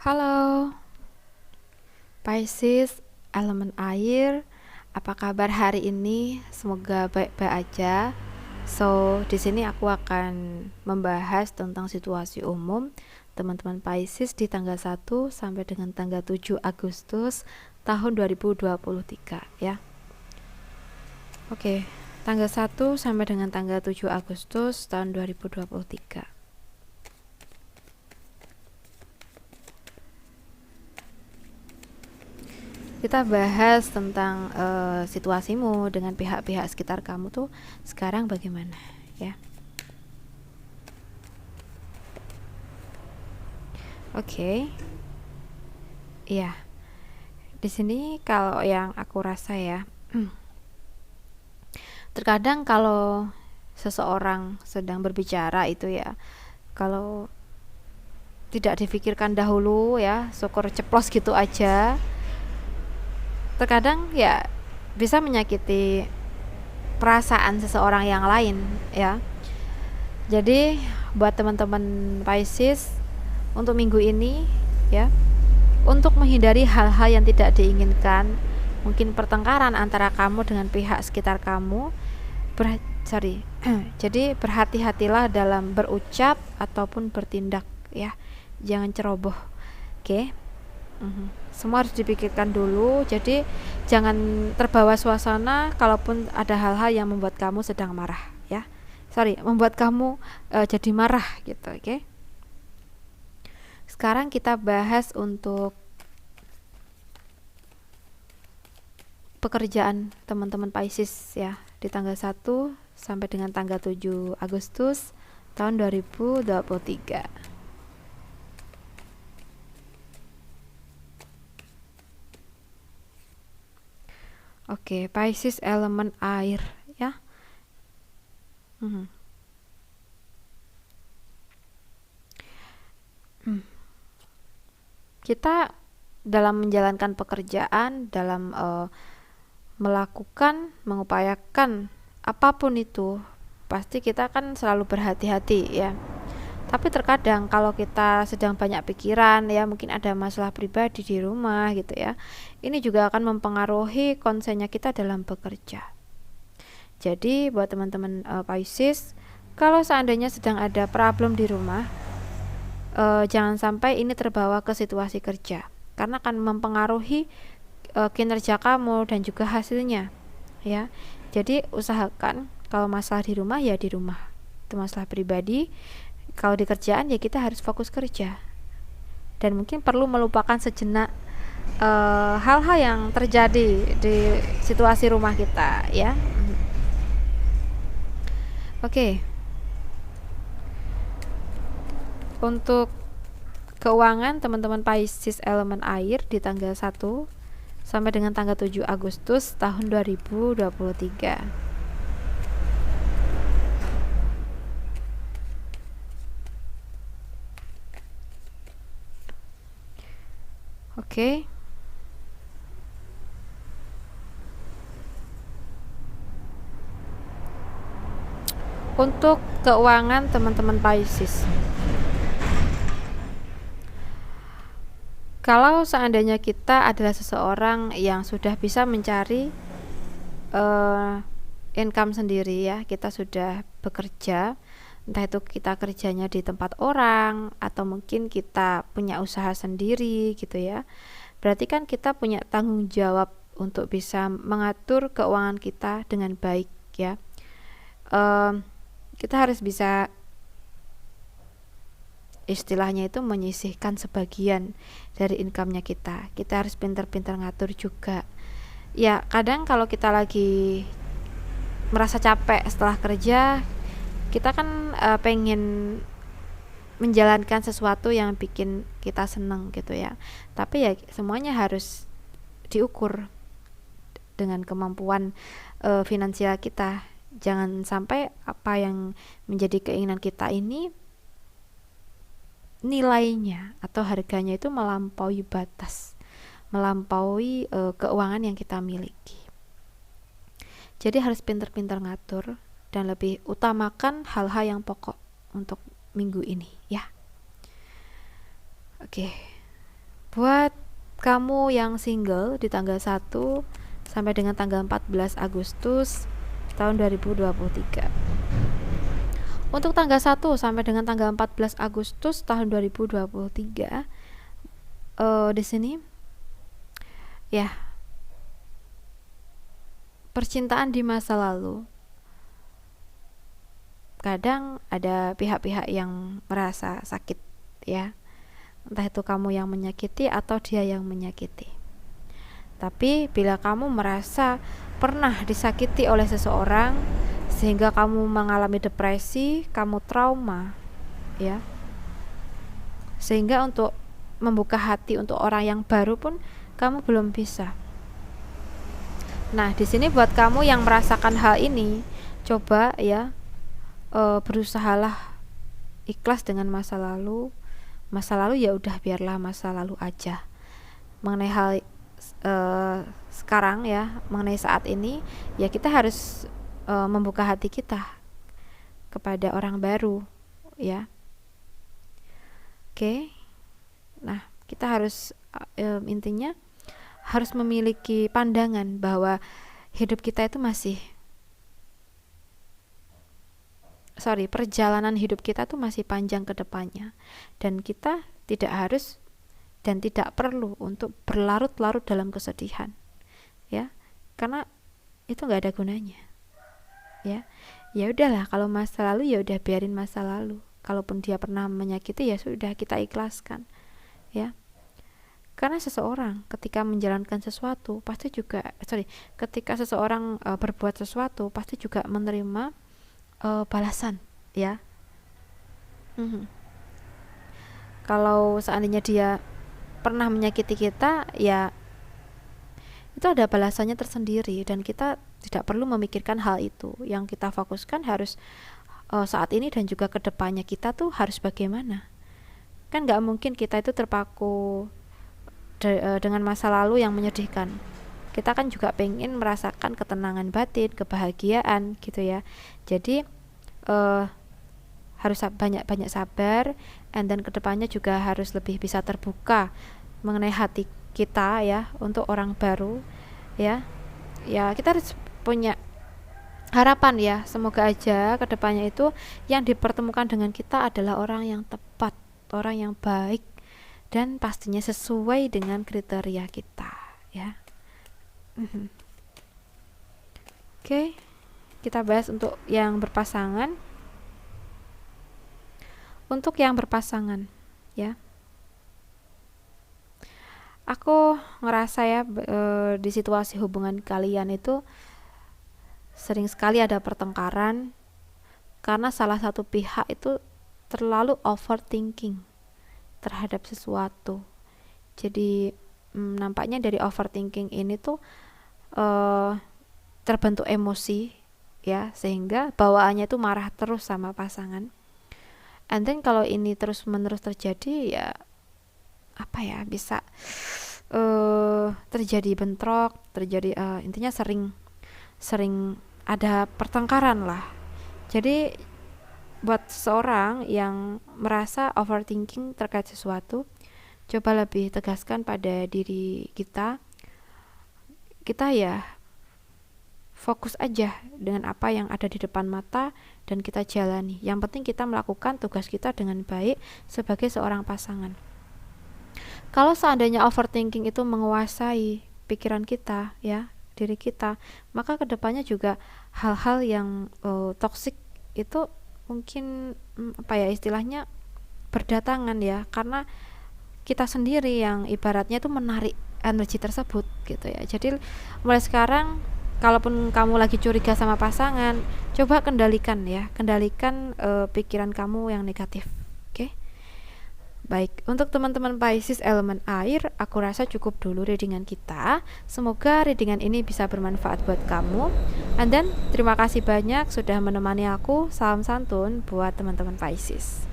Halo, Pisces, elemen air. Apa kabar hari ini? Semoga baik-baik aja. Di sini aku akan membahas tentang situasi umum teman-teman Pisces di tanggal 1 sampai dengan tanggal 7 Agustus tahun 2023 ya. Oke, tanggal 1 sampai dengan tanggal 7 Agustus tahun 2023. Kita bahas tentang situasimu dengan pihak-pihak sekitar kamu tuh sekarang bagaimana ya. Oke. Iya. Di sini kalau yang aku rasa ya, terkadang kalau seseorang sedang berbicara itu ya, kalau tidak difikirkan dahulu ya, syukur ceplos gitu aja, terkadang ya bisa menyakiti perasaan seseorang yang lain ya. Jadi buat teman-teman Pisces untuk minggu ini ya, untuk menghindari hal-hal yang tidak diinginkan, mungkin pertengkaran antara kamu dengan pihak sekitar kamu, jadi berhati-hatilah dalam berucap ataupun bertindak ya, jangan ceroboh. Oke. Semua harus dipikirkan dulu, jadi jangan terbawa suasana kalaupun ada hal-hal yang membuat kamu sedang marah ya, membuat kamu jadi marah gitu. Oke. Sekarang kita bahas untuk pekerjaan teman-teman Pisces ya, di tanggal 1 sampai dengan tanggal 7 Agustus tahun 2023. Oke, Pisces elemen air ya. Kita dalam menjalankan pekerjaan, dalam mengupayakan apapun itu, pasti kita kan selalu berhati-hati ya. Tapi terkadang kalau kita sedang banyak pikiran ya, mungkin ada masalah pribadi di rumah gitu ya, ini juga akan mempengaruhi konsennya kita dalam bekerja. Jadi buat teman-teman Pisces, kalau seandainya sedang ada problem di rumah, jangan sampai ini terbawa ke situasi kerja, karena akan mempengaruhi kinerja kamu dan juga hasilnya ya. Jadi usahakan kalau masalah di rumah ya di rumah, itu masalah pribadi. Kalau di kerjaan ya kita harus fokus kerja, dan mungkin perlu melupakan sejenak hal-hal yang terjadi di situasi rumah kita ya. Oke. Untuk keuangan teman-teman Pisces elemen air di tanggal 1 sampai dengan tanggal 7 Agustus tahun 2023. Oke. Untuk keuangan teman-teman Pisces, kalau seandainya kita adalah seseorang yang sudah bisa mencari income sendiri ya, kita sudah bekerja, entah itu kita kerjanya di tempat orang atau mungkin kita punya usaha sendiri gitu ya, berarti kan kita punya tanggung jawab untuk bisa mengatur keuangan kita dengan baik ya. Kita harus bisa, istilahnya itu, menyisihkan sebagian dari income-nya kita. Kita harus pintar-pintar ngatur juga ya. Kadang kalau kita lagi merasa capek setelah kerja, kita kan pengen menjalankan sesuatu yang bikin kita seneng gitu ya, tapi ya semuanya harus diukur dengan kemampuan finansial kita. Jangan sampai apa yang menjadi keinginan kita ini nilainya atau harganya itu melampaui batas, melampaui keuangan yang kita miliki. Jadi harus pintar-pintar ngatur dan lebih utamakan hal-hal yang pokok untuk minggu ini ya. Oke. Buat kamu yang single di tanggal 1 sampai dengan tanggal 14 Agustus tahun 2023. Untuk tanggal 1 sampai dengan tanggal 14 Agustus tahun 2023, di sini ya, percintaan di masa lalu. Kadang ada pihak-pihak yang merasa sakit ya. Entah itu kamu yang menyakiti atau dia yang menyakiti. Tapi bila kamu merasa pernah disakiti oleh seseorang sehingga kamu mengalami depresi, kamu trauma ya. Sehingga untuk membuka hati untuk orang yang baru pun kamu belum bisa. Nah, di sini buat kamu yang merasakan hal ini, coba ya, berusahalah ikhlas dengan masa lalu. Masa lalu ya udah, biarlah masa lalu aja. Mengenai hal sekarang ya, mengenai saat ini ya, kita harus membuka hati kita kepada orang baru ya. Oke. Nah, kita harus intinya harus memiliki pandangan bahwa hidup kita itu perjalanan hidup kita tuh masih panjang ke depannya, dan kita tidak harus dan tidak perlu untuk berlarut-larut dalam kesedihan ya, karena itu nggak ada gunanya ya. Ya udahlah, kalau masa lalu ya udah, biarin masa lalu. Kalaupun dia pernah menyakiti ya sudah, kita ikhlaskan ya. Karena seseorang ketika menjalankan sesuatu ketika seseorang berbuat sesuatu pasti juga menerima balasan ya. Kalau seandainya dia pernah menyakiti kita ya, itu ada balasannya tersendiri, dan kita tidak perlu memikirkan hal itu. Yang kita fokuskan harus saat ini dan juga kedepannya kita tuh harus bagaimana. Kan gak mungkin kita itu terpaku dengan masa lalu yang menyedihkan. Kita kan juga pengen merasakan ketenangan batin, kebahagiaan gitu ya. Jadi harus banyak-banyak sabar, and then kedepannya juga harus lebih bisa terbuka mengenai hati kita ya untuk orang baru ya. Ya, kita harus punya harapan ya, semoga aja kedepannya itu yang dipertemukan dengan kita adalah orang yang tepat, orang yang baik, dan pastinya sesuai dengan kriteria kita ya. Oke, kita bahas untuk yang berpasangan. Untuk yang berpasangan ya, aku ngerasa ya, di situasi hubungan kalian itu sering sekali ada pertengkaran karena salah satu pihak itu terlalu overthinking terhadap sesuatu. Jadi nampaknya dari overthinking ini tuh terbentuk emosi ya, sehingga bawaannya itu marah terus sama pasangan. And then kalau ini terus menerus terjadi ya, bisa terjadi bentrok, terjadi intinya sering ada pertengkaran lah. Jadi buat seseorang yang merasa overthinking terkait sesuatu, coba lebih tegaskan pada diri kita ya, fokus aja dengan apa yang ada di depan mata dan kita jalani. Yang penting kita melakukan tugas kita dengan baik sebagai seorang pasangan. Kalau seandainya overthinking itu menguasai pikiran kita ya, diri kita, maka kedepannya juga hal-hal yang toksik itu mungkin istilahnya berdatangan ya, karena kita sendiri yang ibaratnya itu menarik energi tersebut gitu ya. Jadi mulai sekarang, kalaupun kamu lagi curiga sama pasangan, coba kendalikan pikiran kamu yang negatif. Oke? Baik, untuk teman-teman Pisces elemen air, aku rasa cukup dulu readingan kita. Semoga readingan ini bisa bermanfaat buat kamu. And then, terima kasih banyak sudah menemani aku. Salam santun buat teman-teman Pisces.